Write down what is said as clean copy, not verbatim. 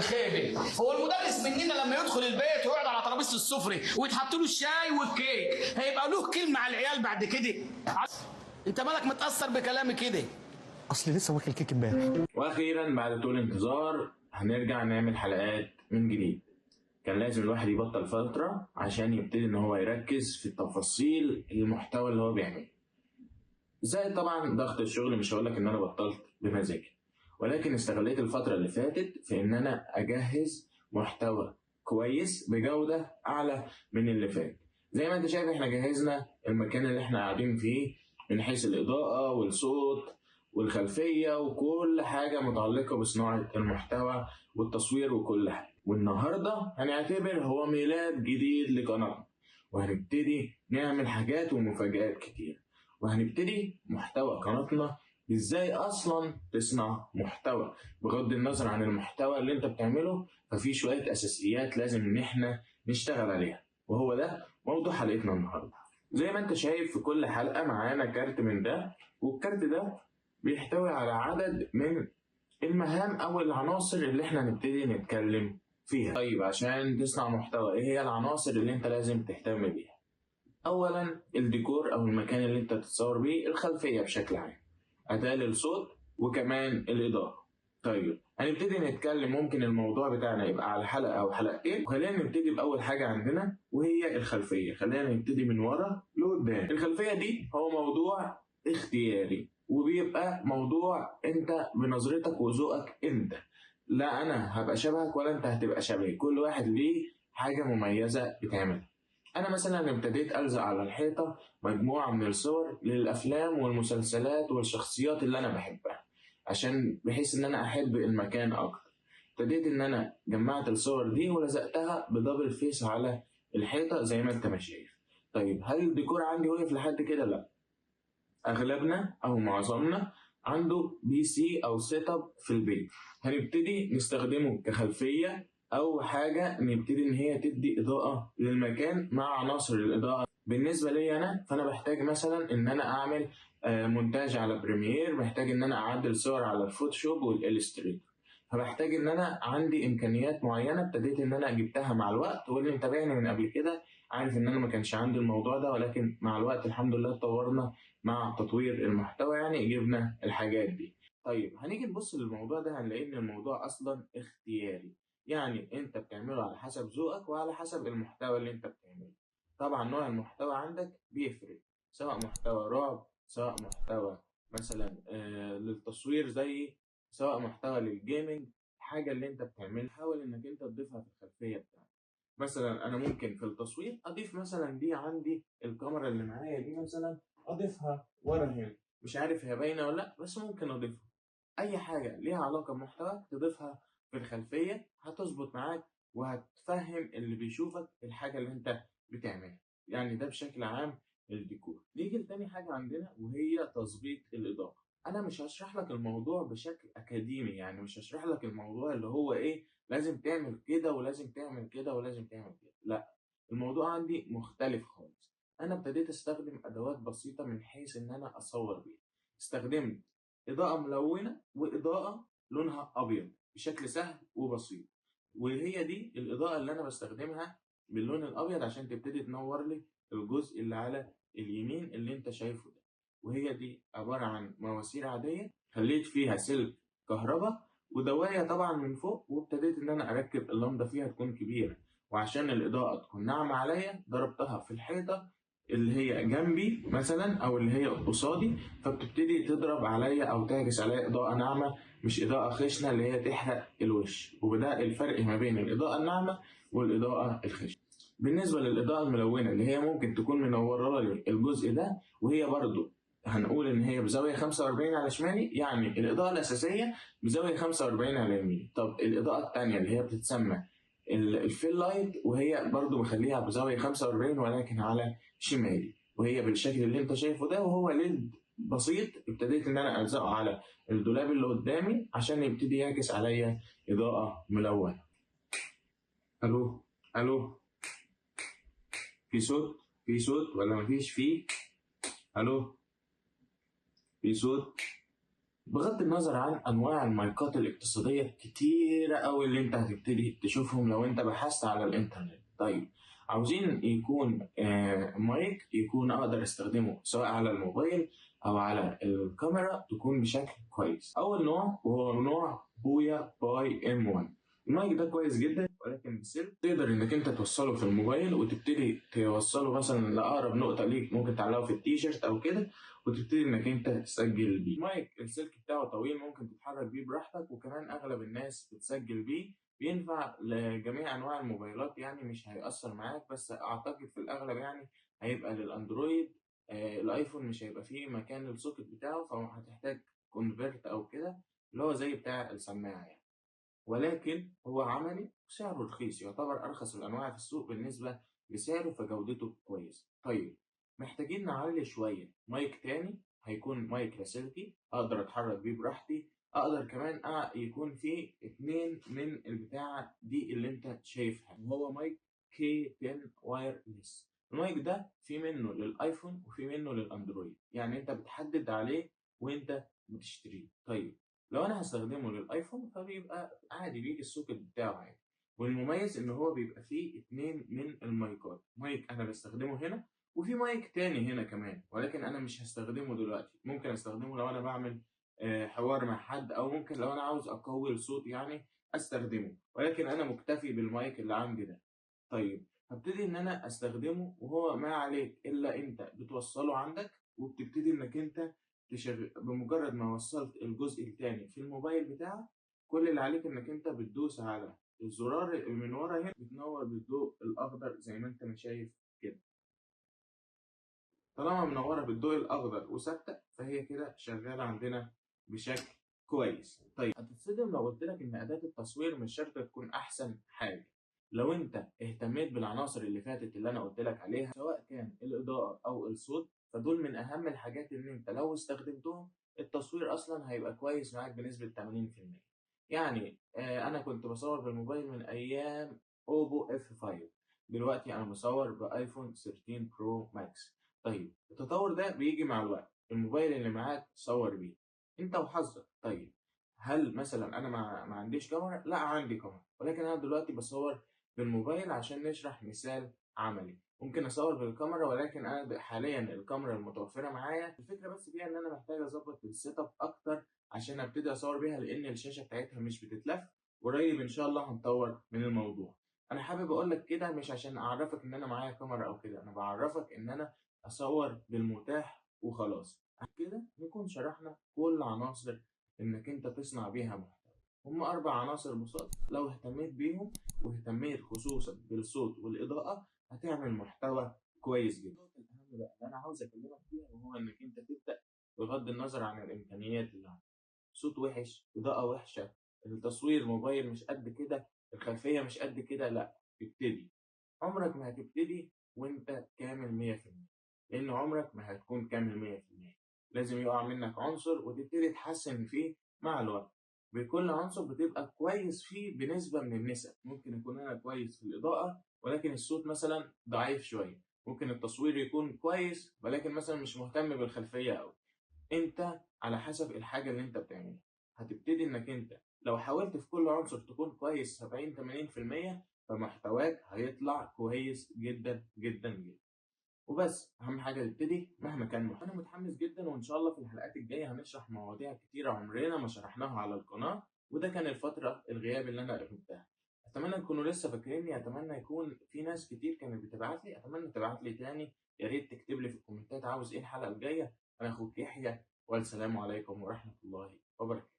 الخيبه. هو المدرس مننا لما يدخل البيت ويقعد على ترابيزه السفره ويتحط له الشاي والكيك هيبقى له كلمه على العيال بعد كده؟ انت مالك متاثر بكلامي كده؟ اصلي لسه واكل كيك امبارح. واخيرا بعد طول انتظار هنرجع نعمل حلقات من جديد. كان لازم الواحد يبطل فترة عشان يبتدي ان هو يركز في التفاصيل المحتوى اللي هو بيعمله. زي طبعا ضغط الشغل، مش هقولك ان انا بطلت بمزاجي، ولكن استغليت الفترة اللي فاتت في ان انا اجهز محتوى كويس بجودة اعلى من اللي فات. زي ما انت شايف احنا جهزنا المكان اللي احنا قاعدين فيه من حيث الاضاءة والصوت والخلفية وكل حاجة متعلقة بصناعة المحتوى والتصوير وكل حاجة. والنهاردة هنعتبر هو ميلاد جديد لقناتنا، وهنبتدي نعمل حاجات ومفاجآت كتير، وهنبتدي محتوى قناتنا ازاي اصلا تصنع محتوى. بغض النظر عن المحتوى اللي انت بتعمله، ففي شوية اساسيات لازم ان احنا نشتغل عليها، وهو ده موضوع حلقتنا النهاردة. زي ما انت شايف في كل حلقة معانا كارت من ده، والكارت ده بيحتوي على عدد من المهام او العناصر اللي احنا هنبتدي نتكلم فيها. طيب عشان تصنع محتوى، ايه هي العناصر اللي انت لازم تهتم بيها؟ اولا الديكور او المكان اللي انت تتصور بيه، الخلفية بشكل عام، اداة للصوت، وكمان الاضاءة. طيب هنبتدي نتكلم، ممكن الموضوع بتاعنا يبقى على حلقة او حلقتين، وخلينا نبتدي باول حاجة عندنا وهي الخلفية. خلينا نبتدي من ورا لقدام. الخلفية دي هو موضوع اختياري، وبيبقى موضوع انت بنظرتك وذوقك انت. لا انا هبقى شبهك ولا انت هتبقى شبهي، كل واحد ليه حاجة مميزة بتعملها. انا مثلا ابتديت الزق على الحيطة مجموعة من الصور للافلام والمسلسلات والشخصيات اللي انا بحبها، عشان بحيث ان انا احب المكان اكتر. ابتديت ان انا جمعت الصور دي ولزقتها بدبل فيس على الحيطة زي ما انت ما شايف. طيب هل الديكور عندي وقف لحد كده؟ لا، اغلبنا او معظمنا عنده بي سي او سيت اب في البيت، هنبتدي نستخدمه كخلفيه او حاجه نبتدي ان هي تدي اضاءه للمكان مع عناصر الاضاءه. بالنسبه لي انا، فانا بحتاج مثلا ان انا اعمل مونتاج على بريمير، محتاج ان انا اعدل صور على الفوتوشوب والالستريتور، فبحتاج ان انا عندي امكانيات معينه ابتديت ان انا جبتها مع الوقت. واللي متابعني من قبل كده عارف ان انا ما كانش عندي الموضوع ده، ولكن مع الوقت الحمد لله اتطورنا مع تطوير المحتوى، يعني جبنا الحاجات دي. طيب هنيجي نبص للموضوع ده هنلاقي ان الموضوع اصلا اختياري، يعني انت بتعمله على حسب ذوقك وعلى حسب المحتوى اللي انت بتعمله. طبعا نوع المحتوى عندك بيفرق، سواء محتوى رعب، سواء محتوى مثلا للتصوير زي، سواء محتوى للجيمنج. الحاجة اللي انت بتعملها حاول انك انت تضيفها في الخلفية بتاعتك. مثلا انا ممكن في التصوير اضيف مثلا دي عندي الكاميرا اللي معايا دي مثلا اضيفها ورا هنا، مش عارف هي باينه ولا لا بس ممكن اضيفها. اي حاجه ليها علاقه بمحتوى تضيفها في الخلفيه هتظبط معاك وهتفهم اللي بيشوفك الحاجه اللي انت بتعملها. يعني ده بشكل عام الديكور. نيجي لتاني حاجه عندنا وهي تظبيط الاضاءه. انا مش هشرح لك الموضوع بشكل اكاديمي، يعني مش هشرح لك الموضوع اللي هو ايه لازم تعمل كده ولازم تعمل كده ولازم تعمل كده، لا، الموضوع عندي مختلف خالص. انا ابتديت استخدم ادوات بسيطه من حيث ان انا اصور بيها. استخدمت اضاءه ملونه واضاءه لونها ابيض بشكل سهل وبسيط، وهي دي الاضاءه اللي انا بستخدمها باللون الابيض عشان تبتدي تنور لي الجزء اللي على اليمين اللي انت شايفه ده. وهي دي عباره عن مواسير عاديه خليت فيها سلك كهرباء ودوايه طبعا من فوق، وابتديت ان انا اركب اللمبه فيها تكون كبيره، وعشان الاضاءه تكون ناعمه عليا ضربتها في الحيطه اللي هي جنبي مثلا او اللي هي قصادي، فبتبتدي تضرب عليا او تعكس عليا اضاءه ناعمه مش اضاءه خشنه اللي هي تحرق الوش. وده الفرق ما بين الاضاءه الناعمه والاضاءه الخشنه. بالنسبه للاضاءه الملونه اللي هي ممكن تكون منوره لي الجزء ده، وهي برضو هنقول ان هي بزاويه 45 على شمالي، يعني الاضاءه الاساسيه بزاويه 45 على يميني. طب الاضاءه الثانيه اللي هي بتتسمى الفيل لايت، وهي برضو مخليها بزاويه 45 ولكن على شمالي، وهي بالشكل اللي انت شايفه ده، وهو ليد بسيط ابتديت ان انا الزقه على الدولاب اللي قدامي عشان يبتدي يعكس عليا اضاءه ملونه. الو الو، في صوت؟ في صوت ولا مفيش؟ فيه؟ الو، في صوت؟ بغض النظر عن انواع المايكات الاقتصاديه الكتيره قوي اللي انت هتبتدي تشوفهم لو انت بحثت على الانترنت. طيب عاوزين يكون مايك يكون اقدر استخدمه سواء على الموبايل او على الكاميرا تكون بشكل كويس. اول نوع وهو نوع بويا باي ام 1. المايك ده كويس جدا ولكن بسلك تقدر انك انت توصله في الموبايل وتبتدي توصله مثلا لاقرب نقطه ليك، ممكن تعلقه في التيشيرت او كده وتبتدي انك انت تسجل بيه. المايك السلك بتاعه طويل ممكن تتحرك بيه براحتك، وكمان اغلب الناس بتسجل بيه، بينفع لجميع انواع الموبايلات يعني مش هيأثر معاك، بس اعتقد في الاغلب يعني هيبقى للاندرويد. الايفون مش هيبقى فيه مكان للسوكت بتاعه فهتحتاج كونفرت او كده اللي هو زي بتاع السماعه يعني، ولكن هو عملي وسعره رخيص، يعتبر أرخص الأنواع في السوق بالنسبة لسعره فجودته كويس. طيب محتاجين نعلي شوية مايك تاني، هيكون مايك لاسلكي أقدر أتحرك بيه براحتي، أقدر كمان يكون فيه اتنين من البتاعة دي اللي أنت شايفها، وهو مايك كي 10 وايرلس. المايك ده في منه للآيفون وفي منه للأندرويد، يعني أنت بتحدد عليه وأنت بتشتريه. طيب لو انا هستخدمه للايفون فبيبقى عادي بيجي السوكت بتاعه عادي، والمميز ان هو بيبقى فيه اتنين من المايكات، مايك انا بستخدمه هنا وفي مايك تاني هنا كمان، ولكن انا مش هستخدمه دلوقتي، ممكن استخدمه لو انا بعمل حوار مع حد، او ممكن لو انا عاوز اقوي الصوت يعني استخدمه، ولكن انا مكتفي بالمايك اللي عندي ده. طيب هبتدي ان انا استخدمه وهو ما عليك الا انت بتوصله عندك وبتبتدي انك انت تشغل. بمجرد ما وصلت الجزء الثاني في الموبايل بتاعك كل اللي عليك انك انت بتدوس على الزرار اللي من ورا هنا بتنور بالضوء الاخضر زي ما انت ما شايف كده. طالما منوره بالضوء الاخضر وثابته فهي كده شغاله عندنا بشكل كويس. طيب هتتصدم لو قلت لك ان اداه التصوير مش شرط تكون احسن حاجه. لو انت اهتميت بالعناصر اللي فاتت اللي انا قلت لك عليها سواء كان الاضاءه او الصوت، فدول من اهم الحاجات اللي انت لو استخدمتهم التصوير اصلا هيبقى كويس معاك بنسبه 80%. يعني انا كنت بصور بالموبايل من ايام اوبو اف 5، دلوقتي انا بصور بايفون 13 برو ماكس. طيب التطور ده بيجي مع الوقت، الموبايل اللي معاك صور بيه انت وحظك. طيب هل مثلا انا ما عنديش كاميرا؟ لا عندي كاميرا، ولكن انا دلوقتي بصور بالموبايل عشان نشرح مثال عملي. ممكن اصور بالكاميرا ولكن انا حاليا الكاميرا المتوفره معايا الفكره بس فيها ان انا محتاج اظبط السيت اب اكتر عشان ابتدي اصور بيها، لان الشاشه بتاعتها مش بتتلف. قريب ان شاء الله هنطور من الموضوع. انا حابب اقول لك كده مش عشان اعرفك ان انا معايا كاميرا او كده، انا بعرفك ان انا اصور بالمتاح وخلاص. كده نكون شرحنا كل عناصر انك انت تصنع بيها محتوى. هم 4 عناصر بساط لو اهتميت بيهم واهتميت خصوصا بالصوت والاضاءه هتعمل محتوى كويس جدا. النقطه الاهم بقى اللي انا عاوز اكلمك فيها وهو انك انت تبدا بغض النظر عن الامكانيات اللي عندك. صوت وحش، اضاءه وحشه، التصوير موبايل مش قد كده، الخلفيه مش قد كده، لا ابتدي. عمرك ما هتبتدي وانت كامل 100%، لان عمرك ما هتكون كامل 100%. لازم يقع منك عنصر وتبتدي تحسن فيه مع الوقت. بكل عنصر بتبقى كويس فيه بنسبة من النسب. ممكن يكون أنا كويس في الإضاءة ولكن الصوت مثلا ضعيف شوية، ممكن التصوير يكون كويس ولكن مثلا مش مهتم بالخلفية أوي. أنت على حسب الحاجة اللي أنت بتعملها هتبتدي إنك أنت لو حاولت في كل عنصر تكون كويس 70 80% فمحتواك هيطلع كويس جدا جدا جدا. وبس اهم حاجه تبتدي مهما كان انا متحمس جدا، وان شاء الله في الحلقات الجايه هنشرح مواضيع كتيره عمرنا ما شرحناها على القناه، وده كان الفتره الغياب اللي انا غبتها. اتمنى تكونوا لسه فاكريني، اتمنى يكون في ناس كتير كانت بتبعت لي، اتمنى تبعت لي تاني. يا ريت تكتب لي في الكومنتات عاوز ايه الحلقه الجايه. انا اخوك يحيى، والسلام عليكم ورحمه الله وبركاته.